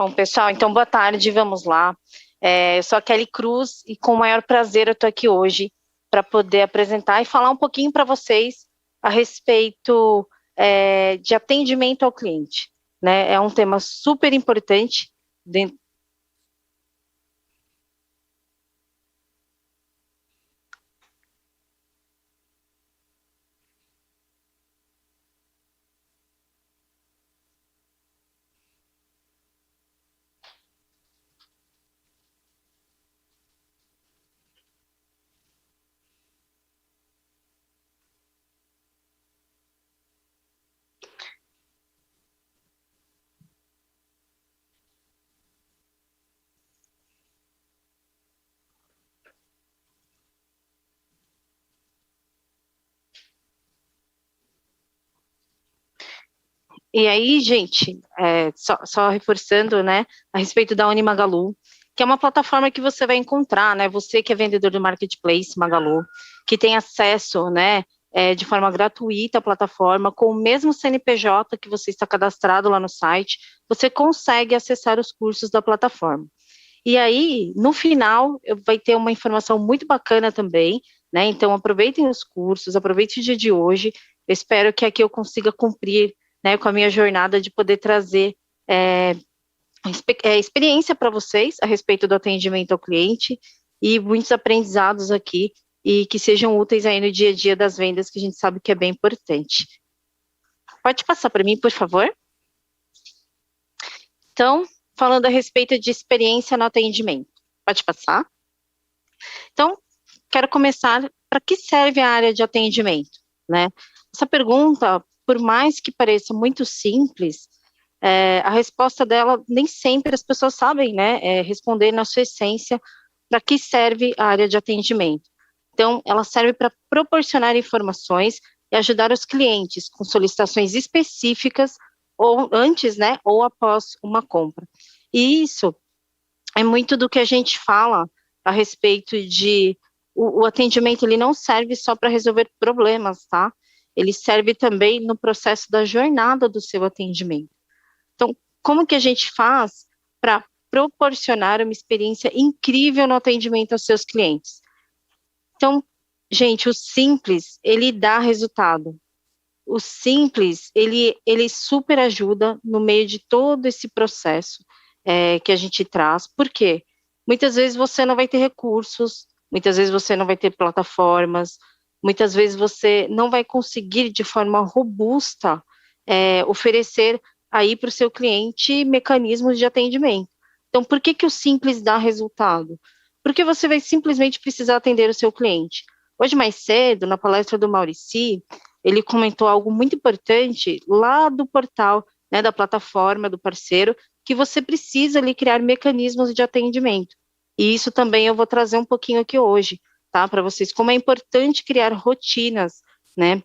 Bom, pessoal, então boa tarde, vamos lá. Eu sou a Kelly Cruz e com o maior prazer eu estou aqui hoje para poder apresentar e falar um pouquinho para vocês a respeito de atendimento ao cliente, né? É um tema super importante dentro. E aí, gente, só reforçando, né, a respeito da Unimagalu, que é uma plataforma que você vai encontrar, né, você que é vendedor do Marketplace Magalu, que tem acesso, né, de forma gratuita à plataforma, com o mesmo CNPJ que você está cadastrado lá no site, você consegue acessar os cursos da plataforma. E aí, no final, vai ter uma informação muito bacana também, né, então aproveitem os cursos, aproveitem o dia de hoje, eu espero que aqui eu consiga cumprir, né, com a minha jornada de poder trazer experiência para vocês a respeito do atendimento ao cliente e muitos aprendizados aqui e que sejam úteis aí no dia a dia das vendas, que a gente sabe que é bem importante. Pode passar para mim, por favor? Então, falando a respeito de experiência no atendimento. Pode passar? Então, quero começar, para que serve a área de atendimento, né? Essa pergunta, por mais que pareça muito simples, a resposta dela, nem sempre as pessoas sabem, né, responder na sua essência, para que serve a área de atendimento. Então, ela serve para proporcionar informações e ajudar os clientes com solicitações específicas, ou antes, né, ou após uma compra. E isso é muito do que a gente fala a respeito de o atendimento, ele não serve só para resolver problemas, tá? Ele serve também no processo da jornada do seu atendimento. Então, como que a gente faz para proporcionar uma experiência incrível no atendimento aos seus clientes? Então, gente, o simples, ele dá resultado. O simples, ele super ajuda no meio de todo esse processo que a gente traz. Por quê? Muitas vezes você não vai ter recursos, muitas vezes você não vai ter plataformas, muitas vezes você não vai conseguir de forma robusta oferecer aí para o seu cliente mecanismos de atendimento. Então, por que o simples dá resultado? Porque você vai simplesmente precisar atender o seu cliente. Hoje mais cedo, na palestra do Maurici, ele comentou algo muito importante lá do portal, né, da plataforma, do parceiro, que você precisa ali criar mecanismos de atendimento. E isso também eu vou trazer um pouquinho aqui hoje, tá, para vocês, como é importante criar rotinas, né,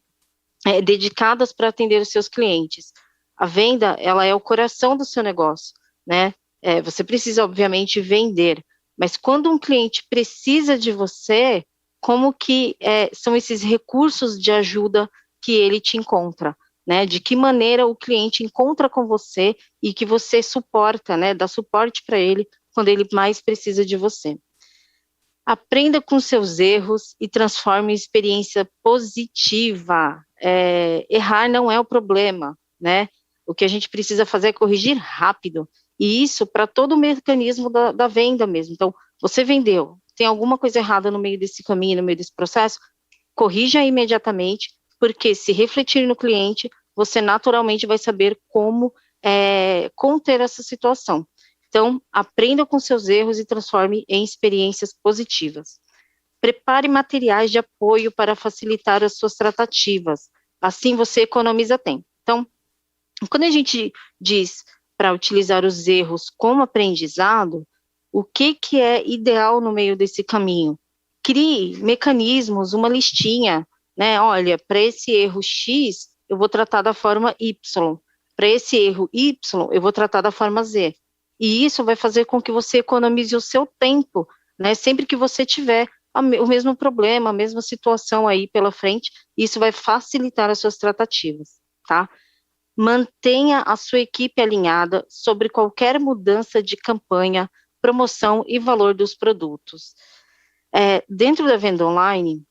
dedicadas para atender os seus clientes. A venda, ela é o coração do seu negócio, né, você precisa, obviamente, vender, mas quando um cliente precisa de você, como que são esses recursos de ajuda que ele te encontra, né, de que maneira o cliente encontra com você e que você suporta, né, dá suporte para ele quando ele mais precisa de você. Aprenda com seus erros e transforme em experiência positiva. Errar não é o problema, né, o que a gente precisa fazer é corrigir rápido, e isso para todo o mecanismo da venda mesmo. Então, você vendeu, tem alguma coisa errada no meio desse caminho, no meio desse processo, corrija imediatamente, porque se refletir no cliente, você naturalmente vai saber como conter essa situação. Então, aprenda com seus erros e transforme em experiências positivas. Prepare materiais de apoio para facilitar as suas tratativas, assim você economiza tempo. Então, quando a gente diz para utilizar os erros como aprendizado, o que é ideal no meio desse caminho? Crie mecanismos, uma listinha, né? Olha, para esse erro X, eu vou tratar da forma Y. Para esse erro Y, eu vou tratar da forma Z. E isso vai fazer com que você economize o seu tempo, né? Sempre que você tiver o mesmo problema, a mesma situação aí pela frente, isso vai facilitar as suas tratativas, tá? mantenha a sua equipe alinhada sobre qualquer mudança de campanha, promoção e valor dos produtos. Dentro da venda online,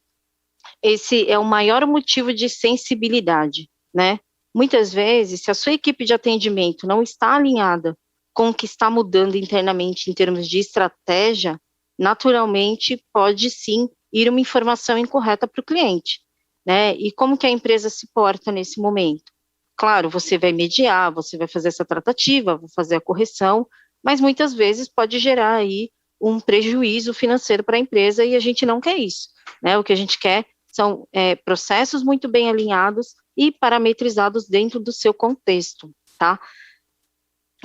esse é o maior motivo de sensibilidade, né? Muitas vezes, se a sua equipe de atendimento não está alinhada com o que está mudando internamente em termos de estratégia, naturalmente pode sim ir uma informação incorreta para o cliente, né? E como que a empresa se porta nesse momento? Claro, você vai mediar, você vai fazer essa tratativa, vai fazer a correção, mas muitas vezes pode gerar aí um prejuízo financeiro para a empresa e a gente não quer isso, né? O que a gente quer são processos muito bem alinhados e parametrizados dentro do seu contexto, tá?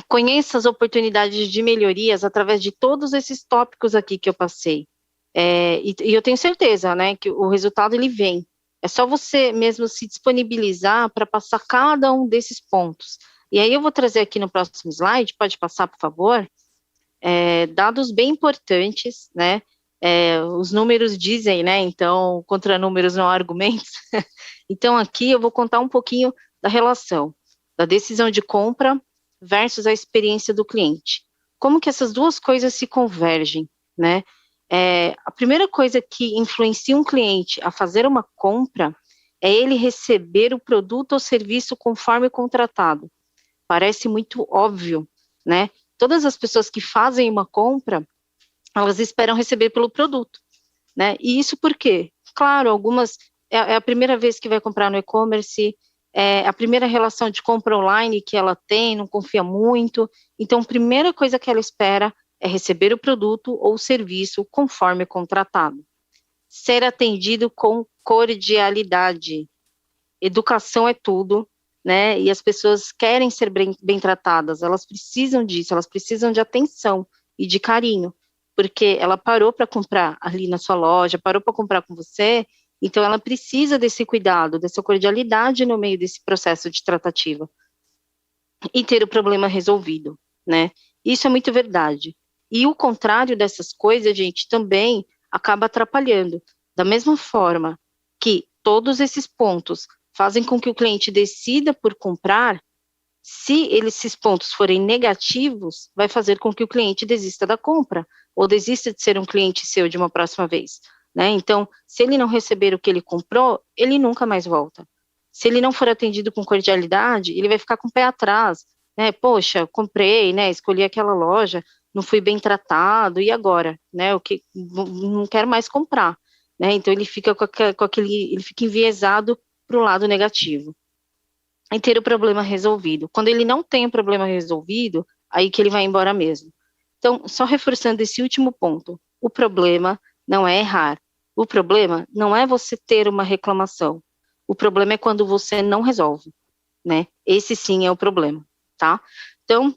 Conheça as oportunidades de melhorias através de todos esses tópicos aqui que eu passei. E eu tenho certeza, né, que o resultado ele vem. É só você mesmo se disponibilizar para passar cada um desses pontos. E aí eu vou trazer aqui no próximo slide, pode passar, por favor, dados bem importantes, né, os números dizem, né, então, contra números não há argumentos. Então, aqui eu vou contar um pouquinho da relação da decisão de compra versus a experiência do cliente. Como que essas duas coisas se convergem, né? A primeira coisa que influencia um cliente a fazer uma compra é ele receber o produto ou serviço conforme contratado. Parece muito óbvio, né? Todas as pessoas que fazem uma compra, elas esperam receber pelo produto, né? E isso por quê? Claro, algumas é a primeira vez que vai comprar no e-commerce, é a primeira relação de compra online que ela tem, não confia muito. Então, a primeira coisa que ela espera é receber o produto ou serviço conforme contratado. Ser atendido com cordialidade. Educação é tudo, né? E as pessoas querem ser bem tratadas, elas precisam disso, elas precisam de atenção e de carinho, porque ela parou para comprar ali na sua loja, parou para comprar com você, então ela precisa desse cuidado, dessa cordialidade no meio desse processo de tratativa e ter o problema resolvido, né? Isso é muito verdade. E o contrário dessas coisas, gente, também acaba atrapalhando. Da mesma forma que todos esses pontos fazem com que o cliente decida por comprar, se esses pontos forem negativos, vai fazer com que o cliente desista da compra, ou desista de ser um cliente seu de uma próxima vez, né? Então, se ele não receber o que ele comprou, ele nunca mais volta. Se ele não for atendido com cordialidade, ele vai ficar com o pé atrás, né? Poxa, comprei, né? Escolhi aquela loja, não fui bem tratado, e agora, né? O que não quero mais comprar, né? Então ele fica com aquele, ele fica enviesado para o lado negativo. E ter o problema resolvido. Quando ele não tem o problema resolvido, aí que ele vai embora mesmo. Então, só reforçando esse último ponto, o problema não é errar. O problema não é você ter uma reclamação. O problema é quando você não resolve, né? Esse sim é o problema, tá? Então,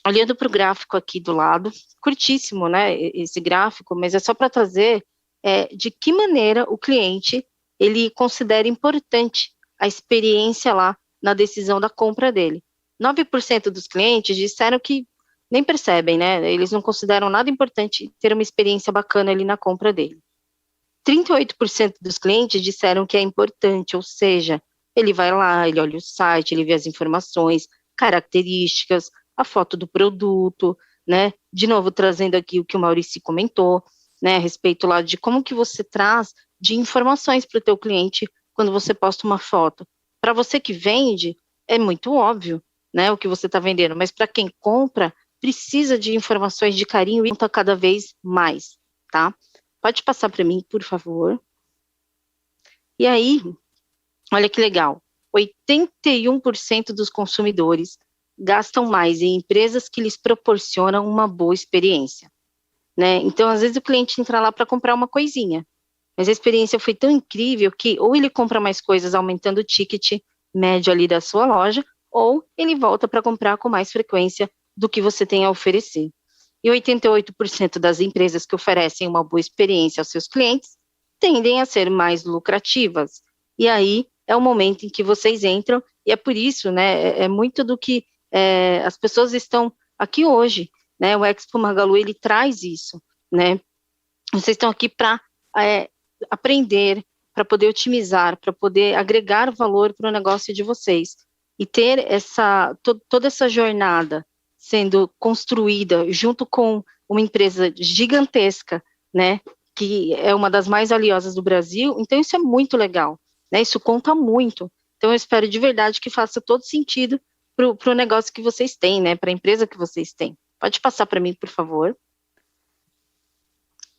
olhando para o gráfico aqui do lado, curtíssimo, né, esse gráfico, mas é só para trazer de que maneira o cliente, ele considera importante a experiência lá na decisão da compra dele. 9% dos clientes disseram que nem percebem, né, eles não consideram nada importante ter uma experiência bacana ali na compra dele. 38% dos clientes disseram que é importante, ou seja, ele vai lá, ele olha o site, ele vê as informações, características, a foto do produto, né, de novo trazendo aqui o que o Maurício comentou, né, a respeito lá de como que você traz de informações para o teu cliente quando você posta uma foto. Para você que vende, é muito óbvio, né, o que você está vendendo, mas para quem compra, precisa de informações de carinho e conta cada vez mais, tá? Pode passar para mim, por favor. E aí, olha que legal, 81% dos consumidores gastam mais em empresas que lhes proporcionam uma boa experiência, né? Então, às vezes o cliente entra lá para comprar uma coisinha, mas a experiência foi tão incrível que ou ele compra mais coisas aumentando o ticket médio ali da sua loja, ou ele volta para comprar com mais frequência do que você tem a oferecer. E 88% das empresas que oferecem uma boa experiência aos seus clientes tendem a ser mais lucrativas. E aí é o momento em que vocês entram, e é por isso, né, é muito do que as pessoas estão aqui hoje, né, o Expo Magalu, ele traz isso, né, vocês estão aqui para aprender, para poder otimizar, para poder agregar valor para o negócio de vocês. e ter toda essa jornada sendo construída junto com uma empresa gigantesca, né, que é uma das mais valiosas do Brasil, então isso é muito legal, né, isso conta muito. Então eu espero de verdade que faça todo sentido para o negócio que vocês têm, né, para a empresa que vocês têm. Pode passar para mim, por favor.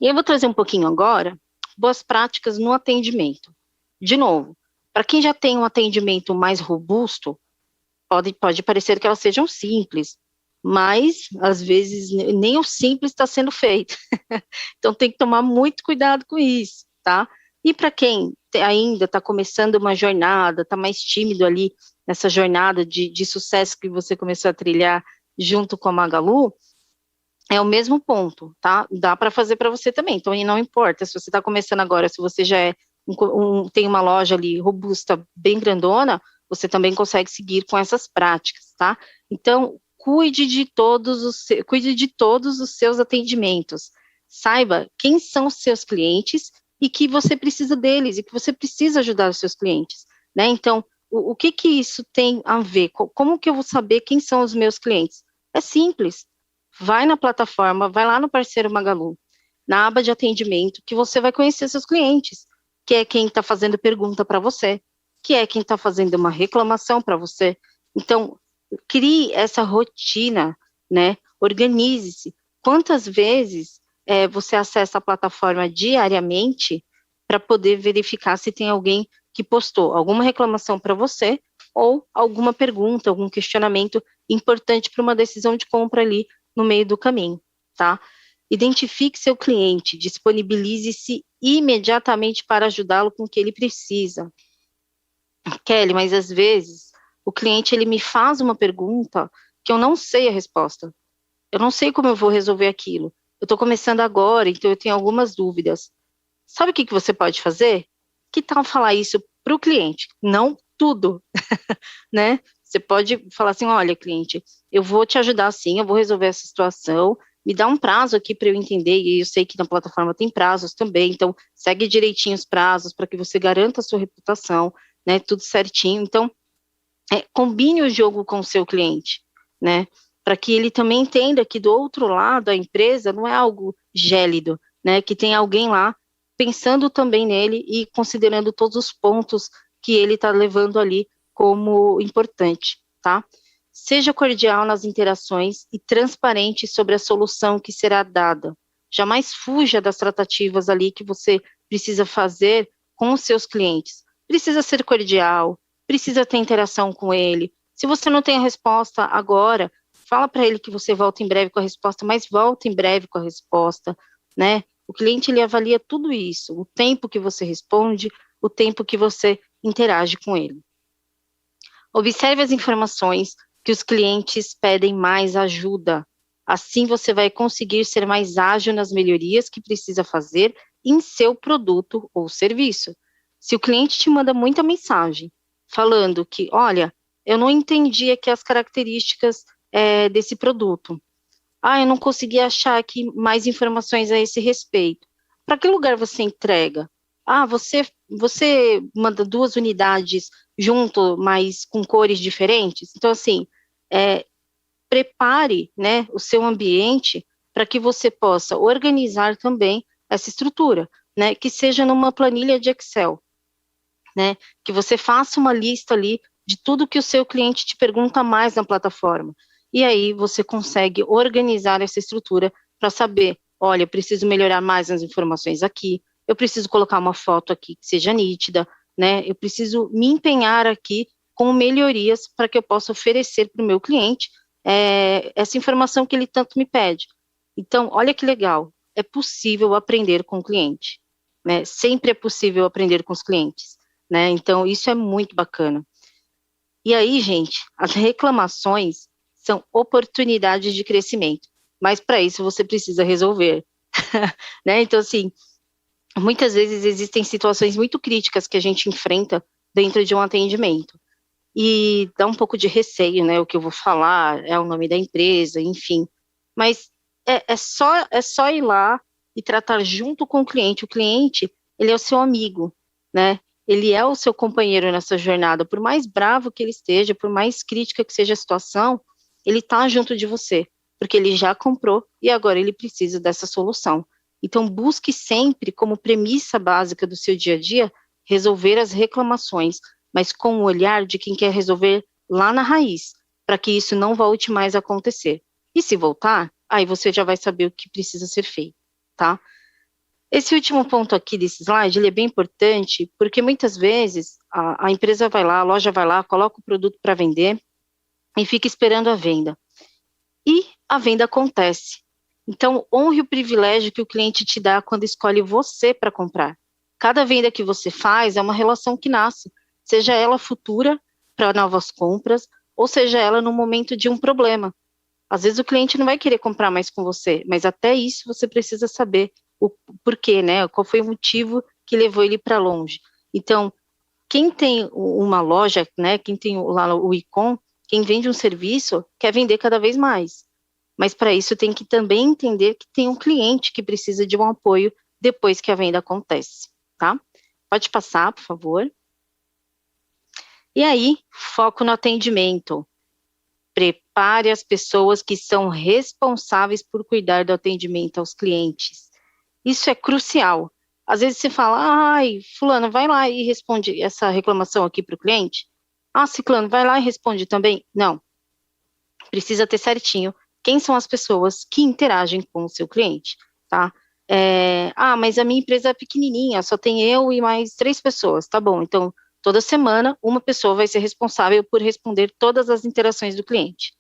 E eu vou trazer um pouquinho agora boas práticas no atendimento. De novo, para quem já tem um atendimento mais robusto, pode parecer que elas sejam simples, mas às vezes nem o simples está sendo feito. Então tem que tomar muito cuidado com isso, tá? E para quem ainda está começando uma jornada, está mais tímido ali nessa jornada de sucesso que você começou a trilhar junto com a Magalu, é o mesmo ponto, tá? Dá para fazer para você também. Então, não importa se você está começando agora, se você já tem uma loja ali robusta, bem grandona, você também consegue seguir com essas práticas, tá? Então, cuide de todos os seus atendimentos. Saiba quem são os seus clientes e que você precisa deles e que você precisa ajudar os seus clientes, né? Então, o que isso tem a ver? Como que eu vou saber quem são os meus clientes? É simples. Vai na plataforma, vai lá no parceiro Magalu, na aba de atendimento, que você vai conhecer seus clientes, que é quem está fazendo pergunta para você, que é quem está fazendo uma reclamação para você. Então, crie essa rotina, né? Organize-se. Quantas vezes você acessa a plataforma diariamente para poder verificar se tem alguém que postou alguma reclamação para você ou alguma pergunta, algum questionamento importante para uma decisão de compra ali no meio do caminho, tá? Identifique seu cliente, disponibilize-se imediatamente para ajudá-lo com o que ele precisa. Kelly, mas às vezes o cliente ele me faz uma pergunta que eu não sei a resposta. Eu não sei como eu vou resolver aquilo. Eu estou começando agora, então eu tenho algumas dúvidas. Sabe o que você pode fazer? Que tal falar isso para o cliente? Não tudo, né? Você pode falar assim, olha, cliente, eu vou te ajudar sim, eu vou resolver essa situação, me dá um prazo aqui para eu entender, e eu sei que na plataforma tem prazos também, então segue direitinho os prazos para que você garanta a sua reputação, né, tudo certinho. Então, combine o jogo com o seu cliente, né, para que ele também entenda que do outro lado a empresa não é algo gélido, né, que tem alguém lá pensando também nele e considerando todos os pontos que ele está levando ali como importante, tá? Seja cordial nas interações e transparente sobre a solução que será dada. Jamais fuja das tratativas ali que você precisa fazer com os seus clientes. Precisa ser cordial, precisa ter interação com ele. Se você não tem a resposta agora, fala para ele que você volta em breve com a resposta, mas volta em breve com a resposta, né? O cliente, ele avalia tudo isso, o tempo que você responde, o tempo que você interage com ele. Observe as informações que os clientes pedem mais ajuda. Assim você vai conseguir ser mais ágil nas melhorias que precisa fazer em seu produto ou serviço. Se o cliente te manda muita mensagem falando que, olha, eu não entendi aqui as características desse produto. Eu não consegui achar aqui mais informações a esse respeito. Para que lugar você entrega? Você manda 2 unidades junto, mas com cores diferentes? Então, assim, prepare, né, o seu ambiente para que você possa organizar também essa estrutura, né, que seja numa planilha de Excel, né, que você faça uma lista ali de tudo que o seu cliente te pergunta mais na plataforma. E aí você consegue organizar essa estrutura para saber, olha, eu preciso melhorar mais as informações aqui, eu preciso colocar uma foto aqui que seja nítida, né, eu preciso me empenhar aqui com melhorias para que eu possa oferecer para o meu cliente essa informação que ele tanto me pede. Então, olha que legal, é possível aprender com o cliente, né, sempre é possível aprender com os clientes, né, então isso é muito bacana. E aí, gente, as reclamações são oportunidades de crescimento, mas para isso você precisa resolver, né? Então, assim, muitas vezes existem situações muito críticas que a gente enfrenta dentro de um atendimento, e dá um pouco de receio, né? O que eu vou falar, é o nome da empresa, enfim, mas é só ir lá e tratar junto com o cliente. O cliente, ele é o seu amigo, né? ele é o seu companheiro nessa jornada, por mais bravo que ele esteja, por mais crítica que seja a situação, ele está junto de você, porque ele já comprou e agora ele precisa dessa solução. Então, busque sempre, como premissa básica do seu dia a dia, resolver as reclamações, mas com o olhar de quem quer resolver lá na raiz, para que isso não volte mais a acontecer. E se voltar, aí você já vai saber o que precisa ser feito, tá? Esse último ponto aqui desse slide, ele é bem importante, porque muitas vezes a empresa vai lá, a loja vai lá, coloca o produto para vender e fica esperando a venda. E a venda acontece. Então, honre o privilégio que o cliente te dá quando escolhe você para comprar. Cada venda que você faz é uma relação que nasce, seja ela futura para novas compras, ou seja ela no momento de um problema. Às vezes o cliente não vai querer comprar mais com você, mas até isso você precisa saber o porquê, né? Qual foi o motivo que levou ele para longe. Então, quem tem uma loja, né? Quem tem lá o e-com, quem vende um serviço, quer vender cada vez mais. Mas para isso tem que também entender que tem um cliente que precisa de um apoio depois que a venda acontece, tá? Pode passar, por favor. E aí, foco no atendimento. Prepare as pessoas que são responsáveis por cuidar do atendimento aos clientes. Isso é crucial. Às vezes você fala, ai, fulano, vai lá e responde essa reclamação aqui para o cliente. Ah, ciclano, vai lá e responde também. Não. Precisa ter certinho quem são as pessoas que interagem com o seu cliente, tá? Mas a minha empresa é pequenininha, só tem eu e mais 3 pessoas. Tá bom, então toda semana uma pessoa vai ser responsável por responder todas as interações do cliente.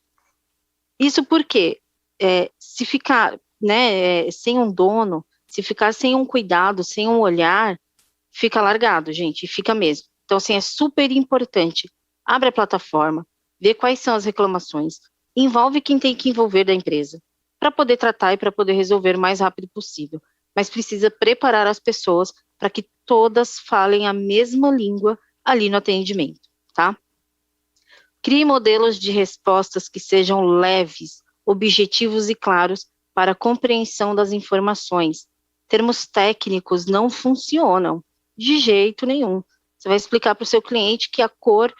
Isso porque se ficar, né, sem um dono, se ficar sem um cuidado, sem um olhar, fica largado, gente, e fica mesmo. Então, assim, é super importante. Abre a plataforma, vê quais são as reclamações, envolve quem tem que envolver da empresa, para poder tratar e para poder resolver o mais rápido possível. Mas precisa preparar as pessoas para que todas falem a mesma língua ali no atendimento, tá? Crie modelos de respostas que sejam leves, objetivos e claros para a compreensão das informações. Termos técnicos não funcionam de jeito nenhum. Você vai explicar para o seu cliente que a cor,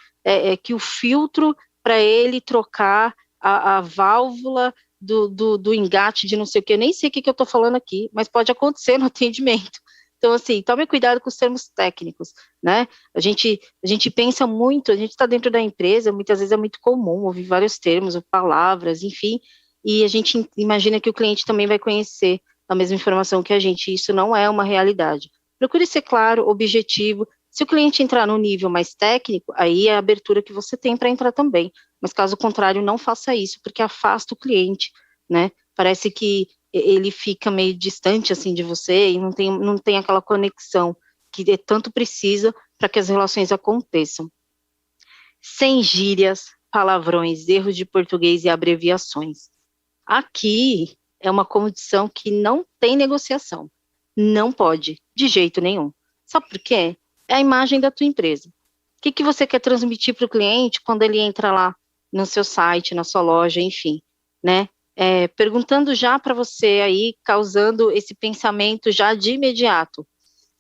que o filtro para ele trocar a válvula do engate de não sei o que, eu nem sei o que eu estou falando aqui, mas pode acontecer no atendimento. Então, assim, tome cuidado com os termos técnicos, né? A gente pensa muito, a gente está dentro da empresa, muitas vezes é muito comum ouvir vários termos, ou palavras, enfim, e a gente imagina que o cliente também vai conhecer a mesma informação que a gente, e isso não é uma realidade. Procure ser claro, objetivo. Se o cliente entrar no nível mais técnico, aí é a abertura que você tem para entrar também, mas caso contrário, não faça isso, porque afasta o cliente, né? Parece que ele fica meio distante, assim, de você, e não tem aquela conexão que tanto precisa para que as relações aconteçam. Sem gírias, palavrões, erros de português e abreviações. Aqui é uma condição que não tem negociação. Não pode, de jeito nenhum. Sabe por quê? É a imagem da tua empresa. O que você quer transmitir para o cliente quando ele entra lá no seu site, na sua loja, enfim, né? Perguntando já para você aí, causando esse pensamento já de imediato.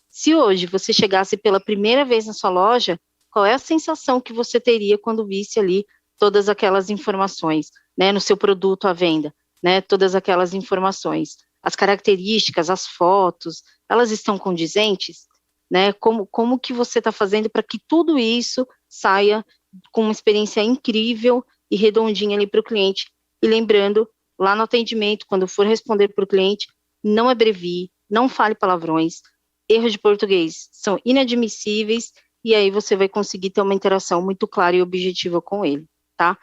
Se hoje você chegasse pela primeira vez na sua loja, qual é a sensação que você teria quando visse ali todas aquelas informações, né, no seu produto à venda, né, todas aquelas informações, as características, as fotos, elas estão condizentes, né, como que você está fazendo para que tudo isso saia com uma experiência incrível e redondinha ali para o cliente, e lembrando, lá no atendimento, quando for responder para o cliente, não abrevie, não fale palavrões, erros de português são inadmissíveis, e aí você vai conseguir ter uma interação muito clara e objetiva com ele, tá?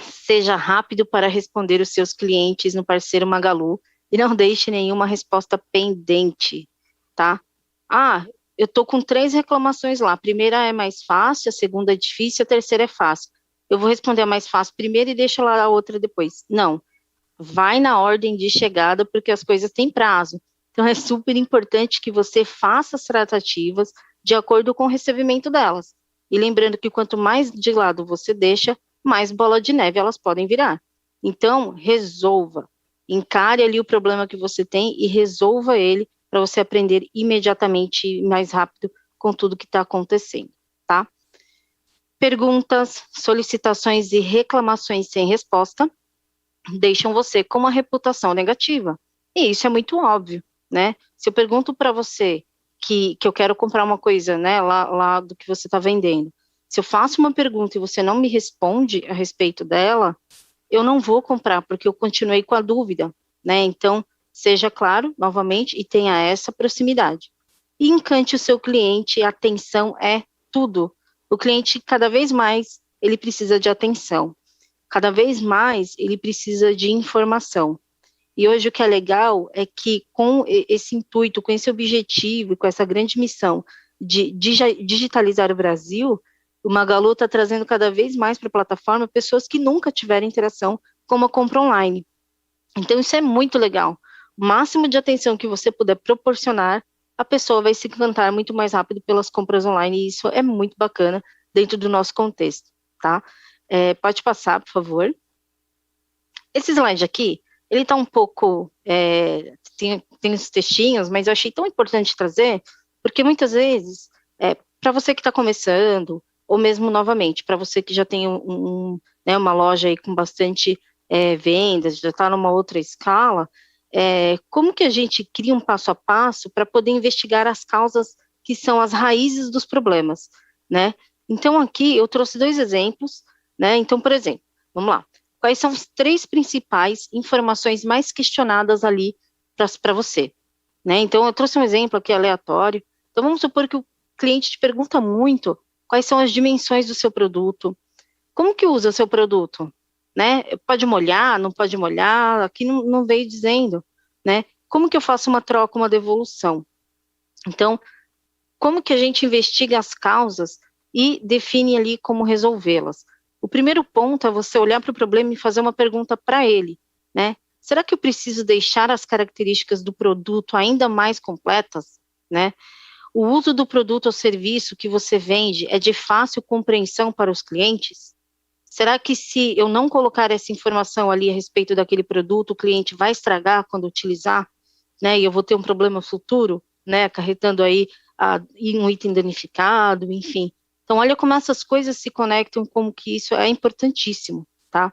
Seja rápido para responder os seus clientes no parceiro Magalu, e não deixe nenhuma resposta pendente, tá? Eu tô com 3 reclamações lá, a primeira é mais fácil, a segunda é difícil, a terceira é fácil. Eu vou responder a mais fácil primeiro e deixo lá a outra depois. Não, vai na ordem de chegada, porque as coisas têm prazo. Então, é super importante que você faça as tratativas de acordo com o recebimento delas. E lembrando que quanto mais de lado você deixa, mais bola de neve elas podem virar. Então, resolva. Encare ali o problema que você tem e resolva ele para você aprender imediatamente e mais rápido com tudo que está acontecendo, tá? Perguntas, solicitações e reclamações sem resposta deixam você com uma reputação negativa. E isso é muito óbvio, né? Se eu pergunto para você que eu quero comprar uma coisa, né, lá do que você está vendendo, se eu faço uma pergunta e você não me responde a respeito dela, eu não vou comprar, porque eu continuei com a dúvida, né? Então, seja claro, novamente, e tenha essa proximidade. E encante o seu cliente, a atenção é tudo. O cliente, cada vez mais, ele precisa de atenção. Cada vez mais, ele precisa de informação. E hoje o que é legal é que com esse intuito, com esse objetivo, com essa grande missão de digitalizar o Brasil, o Magalu está trazendo cada vez mais para a plataforma pessoas que nunca tiveram interação com uma compra online. Então isso é muito legal. O máximo de atenção que você puder proporcionar, a pessoa vai se encantar muito mais rápido pelas compras online, e isso é muito bacana dentro do nosso contexto, tá? Pode passar, por favor. Esse slide aqui, ele está um pouco, tem os textinhos, mas eu achei tão importante trazer, porque muitas vezes, para você que está começando, ou mesmo novamente, para você que já tem né, uma loja aí com bastante vendas, já está numa outra escala, como que a gente cria um passo a passo para poder investigar as causas que são as raízes dos problemas, né? Então aqui eu trouxe 2 exemplos, né? Então, por exemplo, vamos lá. Quais são as 3 principais informações mais questionadas ali para você, né? Então, eu trouxe um exemplo aqui aleatório. Então, vamos supor que o cliente te pergunta muito quais são as dimensões do seu produto, como que usa o seu produto, né? Pode molhar, não pode molhar? Aqui não veio dizendo, né? Como que eu faço uma troca, uma devolução? Então, como que a gente investiga as causas e define ali como resolvê-las? O primeiro ponto é você olhar para o problema e fazer uma pergunta para ele, né? Será que eu preciso deixar as características do produto ainda mais completas, né? O uso do produto ou serviço que você vende é de fácil compreensão para os clientes? Será que se eu não colocar essa informação ali a respeito daquele produto, o cliente vai estragar quando utilizar, né? E eu vou ter um problema futuro, né? Acarretando aí um item danificado, enfim. Então, olha como essas coisas se conectam, como que isso é importantíssimo, tá?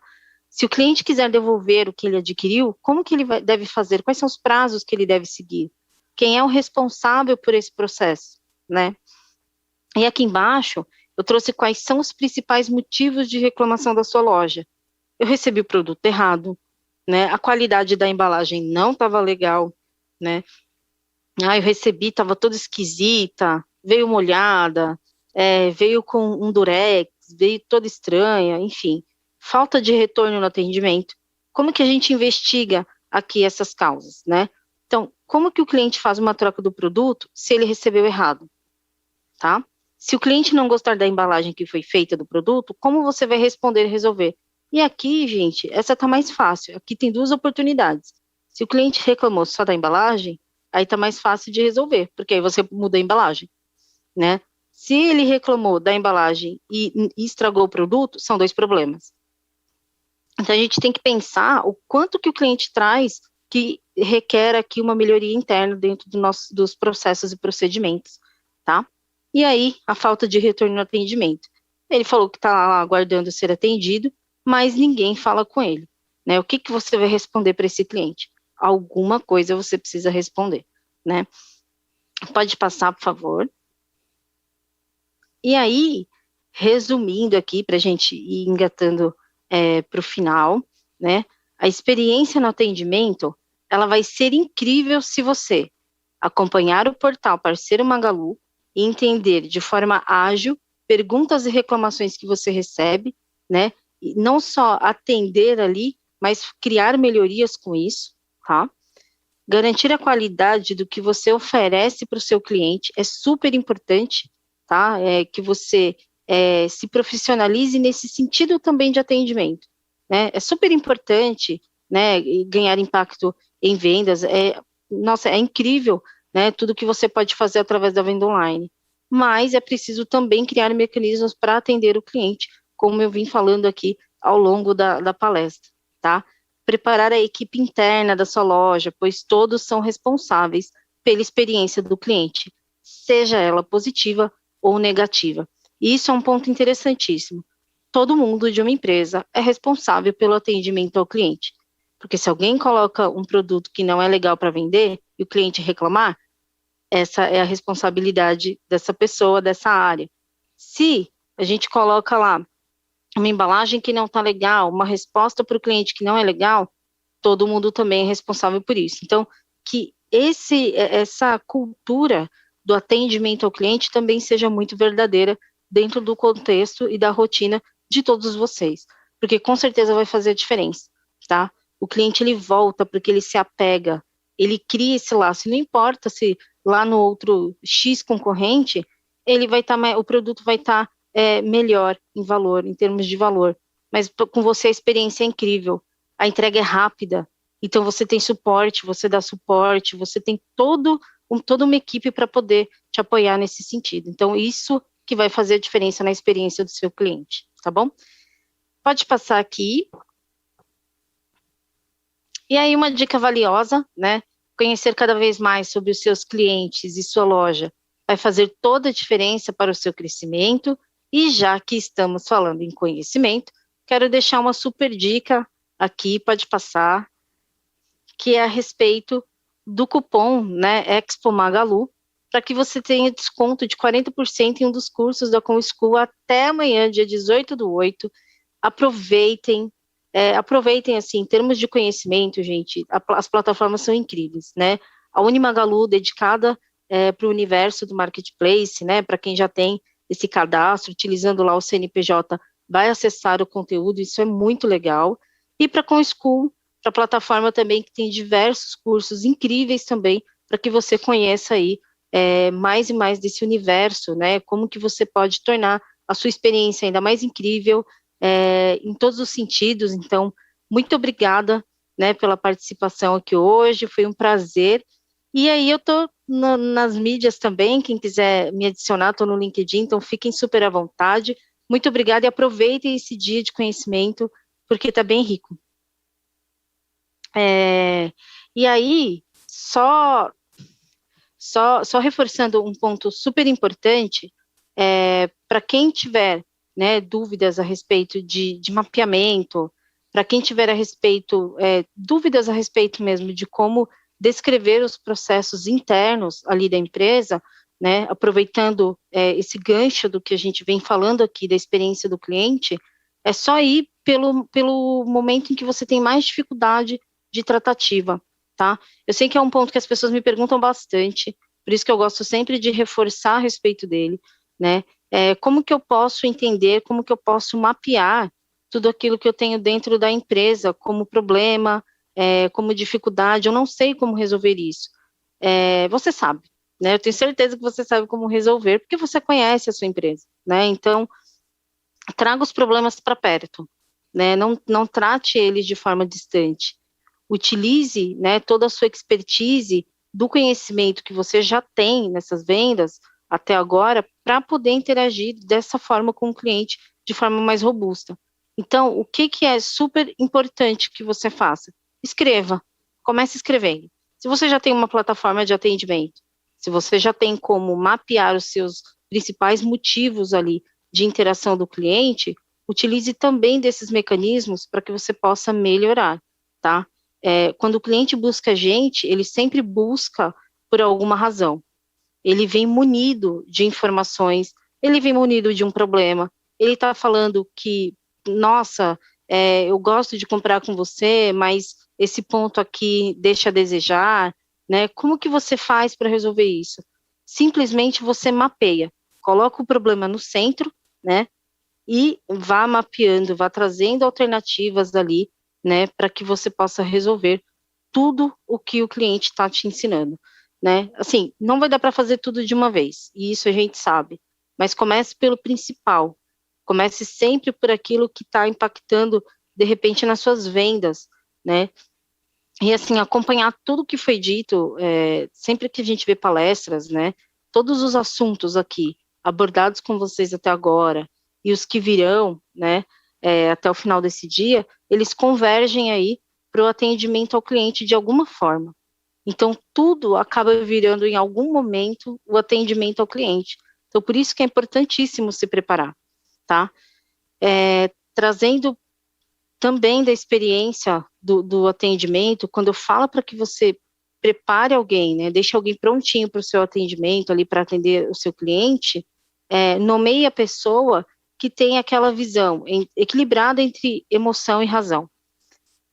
Se o cliente quiser devolver o que ele adquiriu, como que ele deve fazer? Quais são os prazos que ele deve seguir? Quem é o responsável por esse processo, né? E aqui embaixo, eu trouxe quais são os principais motivos de reclamação da sua loja. Eu recebi o produto errado, né? A qualidade da embalagem não estava legal, né? Eu recebi, estava toda esquisita, veio molhada, veio com um durex, veio toda estranha, enfim. Falta de retorno no atendimento. Como que a gente investiga aqui essas causas, né? Então, como que o cliente faz uma troca do produto se ele recebeu errado, tá? Se o cliente não gostar da embalagem que foi feita do produto, como você vai responder e resolver? E aqui, gente, essa tá mais fácil. Aqui tem 2 oportunidades. Se o cliente reclamou só da embalagem, aí tá mais fácil de resolver, porque aí você muda a embalagem, né? Se ele reclamou da embalagem e estragou o produto, são 2 problemas. Então, a gente tem que pensar o quanto que o cliente traz que requer aqui uma melhoria interna dentro dos processos e procedimentos, tá? E aí, a falta de retorno no atendimento. Ele falou que está lá aguardando ser atendido, mas ninguém fala com ele, né? O que você vai responder para esse cliente? Alguma coisa você precisa responder, né? Pode passar, por favor. E aí, resumindo aqui, para a gente ir engatando para o final, né? A experiência no atendimento, ela vai ser incrível se você acompanhar o portal Parceiro Magalu e entender de forma ágil perguntas e reclamações que você recebe, né? E não só atender ali, mas criar melhorias com isso, tá? Garantir a qualidade do que você oferece para o seu cliente é super importante, tá? Que você se profissionalize nesse sentido também de atendimento, né? É super importante, né? Ganhar impacto em vendas, nossa, é incrível, né? Tudo que você pode fazer através da venda online, mas é preciso também criar mecanismos para atender o cliente, como eu vim falando aqui ao longo da palestra, tá? Preparar a equipe interna da sua loja, pois todos são responsáveis pela experiência do cliente. seja ela positiva ou negativa. E isso é um ponto interessantíssimo. Todo mundo de uma empresa é responsável pelo atendimento ao cliente. Porque se alguém coloca um produto que não é legal para vender e o cliente reclamar, essa é a responsabilidade dessa pessoa, dessa área. Se a gente coloca lá uma embalagem que não está legal, uma resposta para o cliente que não é legal, todo mundo também é responsável por isso. Então, que essa cultura do atendimento ao cliente também seja muito verdadeira dentro do contexto e da rotina de todos vocês, porque com certeza vai fazer a diferença, tá? O cliente, ele volta porque ele se apega, ele cria esse laço, não importa se lá no outro X concorrente, ele vai estar, o produto vai estar melhor em valor, em termos de valor, mas com você a experiência é incrível, a entrega é rápida, então você tem suporte, você dá suporte, você tem toda uma equipe para poder te apoiar nesse sentido. Então, isso que vai fazer a diferença na experiência do seu cliente, tá bom? Pode passar aqui. E aí, uma dica valiosa, né? Conhecer cada vez mais sobre os seus clientes e sua loja vai fazer toda a diferença para o seu crescimento. E já que estamos falando em conhecimento, quero deixar uma super dica aqui, pode passar, que é a respeito do cupom, né, Expo Magalu, para que você tenha desconto de 40% em um dos cursos da Com School até amanhã, dia 18/8. Aproveitem, aproveitem, assim, em termos de conhecimento, gente, as plataformas são incríveis, né? A Unimagalu, dedicada para o universo do marketplace, né, para quem já tem esse cadastro, utilizando lá o CNPJ, vai acessar o conteúdo, isso é muito legal. E para a Com School, para a plataforma também, que tem diversos cursos incríveis também, para que você conheça aí mais e mais desse universo, né, como que você pode tornar a sua experiência ainda mais incrível, em todos os sentidos. Então, muito obrigada, né, pela participação aqui hoje, foi um prazer. E aí eu estou nas mídias também, quem quiser me adicionar, estou no LinkedIn, então fiquem super à vontade. Muito obrigada e aproveitem esse dia de conhecimento, porque está bem rico. E aí, só reforçando um ponto super importante, para quem tiver, né, dúvidas a respeito de mapeamento, para quem tiver dúvidas a respeito mesmo de como descrever os processos internos ali da empresa, né, aproveitando esse gancho do que a gente vem falando aqui da experiência do cliente, é só ir pelo momento em que você tem mais dificuldade de tratativa, tá? Eu sei que é um ponto que as pessoas me perguntam bastante, por isso que eu gosto sempre de reforçar a respeito dele, né? Como que eu posso entender, como que eu posso mapear tudo aquilo que eu tenho dentro da empresa como problema, como dificuldade, eu não sei como resolver isso. Você sabe, né? Eu tenho certeza que você sabe como resolver, porque você conhece a sua empresa, né? Então, traga os problemas para perto, né? Não trate eles de forma distante. Utilize, né, toda a sua expertise do conhecimento que você já tem nessas vendas até agora para poder interagir dessa forma com o cliente de forma mais robusta. Então, o que é super importante que você faça? Escreva, comece escrevendo. Se você já tem uma plataforma de atendimento, se você já tem como mapear os seus principais motivos ali de interação do cliente, utilize também desses mecanismos para que você possa melhorar, tá? Quando o cliente busca a gente, ele sempre busca por alguma razão. Ele vem munido de informações, ele vem munido de um problema, ele está falando que, nossa, eu gosto de comprar com você, mas esse ponto aqui deixa a desejar, né? Como que você faz para resolver isso? Simplesmente você mapeia, coloca o problema no centro, né? E vá mapeando, vá trazendo alternativas ali, né, para que você possa resolver tudo o que o cliente está te ensinando, né? Assim, não vai dar para fazer tudo de uma vez, e isso a gente sabe, mas comece pelo principal, comece sempre por aquilo que está impactando, de repente, nas suas vendas, né? E assim, acompanhar tudo que foi dito, sempre que a gente vê palestras, né, todos os assuntos aqui abordados com vocês até agora, e os que virão, né, até o final desse dia, eles convergem aí para o atendimento ao cliente de alguma forma. Então, tudo acaba virando, em algum momento, o atendimento ao cliente. Então, por isso que é importantíssimo se preparar, tá? Trazendo também da experiência do atendimento, quando eu falo para que você prepare alguém, né, deixe alguém prontinho para o seu atendimento, ali para atender o seu cliente, nomeie a pessoa que tem aquela visão equilibrada entre emoção e razão.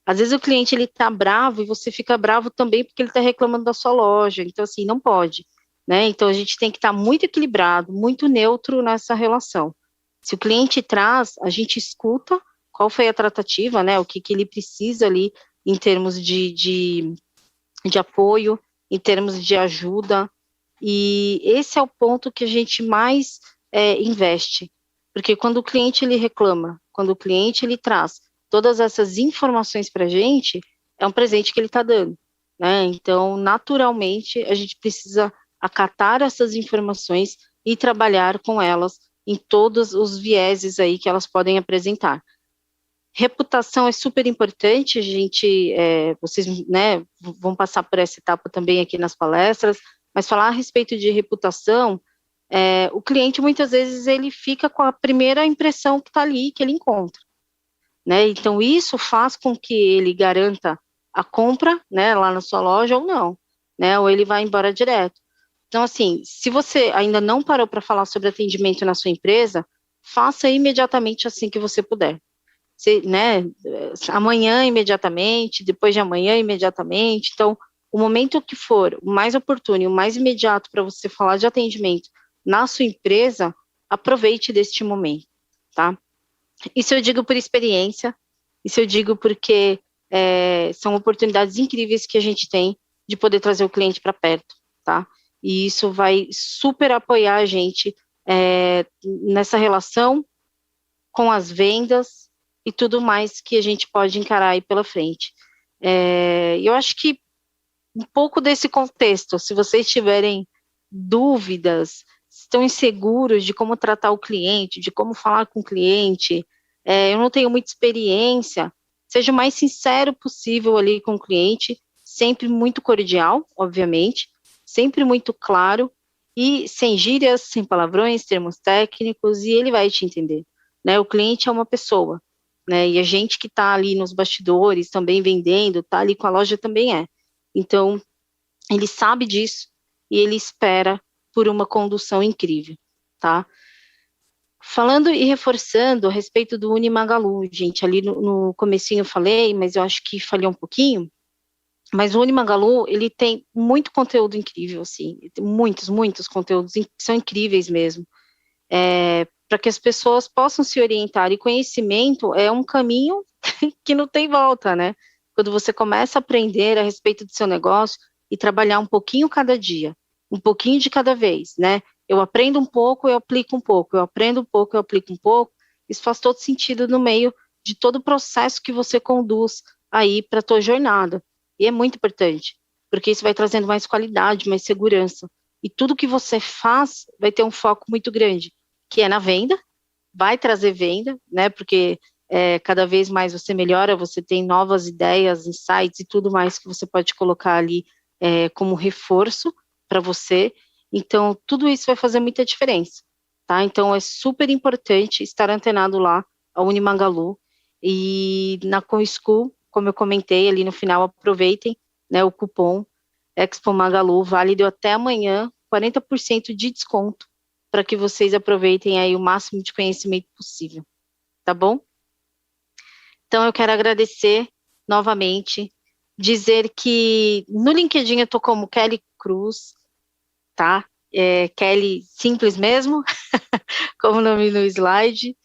Às vezes o cliente ele tá bravo e você fica bravo também porque ele está reclamando da sua loja, então assim, não pode, né? Então a gente tem que estar muito equilibrado, muito neutro nessa relação. Se o cliente traz, a gente escuta qual foi a tratativa, né? O que ele precisa ali em termos de apoio, em termos de ajuda, e esse é o ponto que a gente mais investe, porque quando o cliente ele reclama, quando o cliente ele traz todas essas informações para a gente, é um presente que ele está dando, né? Então, naturalmente, a gente precisa acatar essas informações e trabalhar com elas em todos os vieses aí que elas podem apresentar. Reputação é super importante, a gente, vocês, né, vão passar por essa etapa também aqui nas palestras, mas falar a respeito de reputação, o cliente muitas vezes ele fica com a primeira impressão que está ali, que ele encontra, né? Então isso faz com que ele garanta a compra, né, lá na sua loja ou não, né? Ou ele vai embora direto. Então assim, se você ainda não parou para falar sobre atendimento na sua empresa, faça imediatamente assim que você puder. Né, amanhã imediatamente, depois de amanhã imediatamente. Então, o momento que for o mais oportuno e o mais imediato para você falar de atendimento na sua empresa, aproveite deste momento, tá? Isso eu digo por experiência, isso eu digo porque são oportunidades incríveis que a gente tem de poder trazer o cliente para perto, tá? E isso vai super apoiar a gente nessa relação com as vendas e tudo mais que a gente pode encarar aí pela frente. Eu acho que um pouco desse contexto, se vocês tiverem dúvidas, estão inseguros de como tratar o cliente, de como falar com o cliente, eu não tenho muita experiência, seja o mais sincero possível ali com o cliente, sempre muito cordial, obviamente, sempre muito claro, e sem gírias, sem palavrões, termos técnicos, e ele vai te entender, né? O cliente é uma pessoa, né? E a gente que está ali nos bastidores, também vendendo, está ali com a loja também é. Então, ele sabe disso e ele espera por uma condução incrível, tá? Falando e reforçando a respeito do Unimagalu, gente, ali no comecinho eu falei, mas eu acho que falhei um pouquinho, mas o Unimagalu, ele tem muito conteúdo incrível, assim, muitos conteúdos que são incríveis mesmo, para que as pessoas possam se orientar, e conhecimento é um caminho que não tem volta, né? Quando você começa a aprender a respeito do seu negócio e trabalhar um pouquinho cada dia, um pouquinho de cada vez, né? Eu aprendo um pouco, eu aplico um pouco, eu aprendo um pouco, eu aplico um pouco, isso faz todo sentido no meio de todo o processo que você conduz aí para a tua jornada, e é muito importante, porque isso vai trazendo mais qualidade, mais segurança, e tudo que você faz vai ter um foco muito grande, que é na venda, vai trazer venda, né, porque cada vez mais você melhora, você tem novas ideias, insights e tudo mais que você pode colocar ali como reforço para você, então tudo isso vai fazer muita diferença, tá? Então é super importante estar antenado lá ao Unimagalu, e na ComSchool, como eu comentei ali no final, aproveitem, né, o cupom Expo Magalu, válido até amanhã, 40% de desconto, para que vocês aproveitem aí o máximo de conhecimento possível, tá bom? Então eu quero agradecer novamente, dizer que no LinkedIn eu estou como Kelly Cruz, tá? Kelly simples mesmo, como o nome no slide,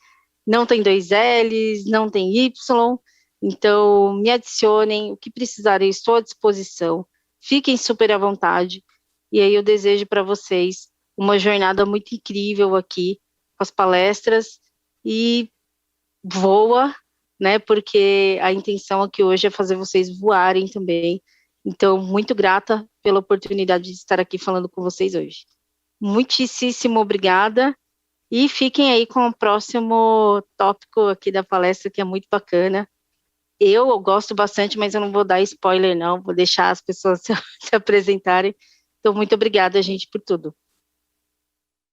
não tem 2 L's, não tem Y, então me adicionem, o que precisarem, estou à disposição, fiquem super à vontade, e aí eu desejo para vocês uma jornada muito incrível aqui, com as palestras, e voa, né, porque a intenção aqui hoje é fazer vocês voarem também, então muito grata pela oportunidade de estar aqui falando com vocês hoje. Muitíssimo obrigada, e fiquem aí com o próximo tópico aqui da palestra, que é muito bacana, eu gosto bastante, mas eu não vou dar spoiler não, vou deixar as pessoas se apresentarem. Então, muito obrigada, gente, por tudo.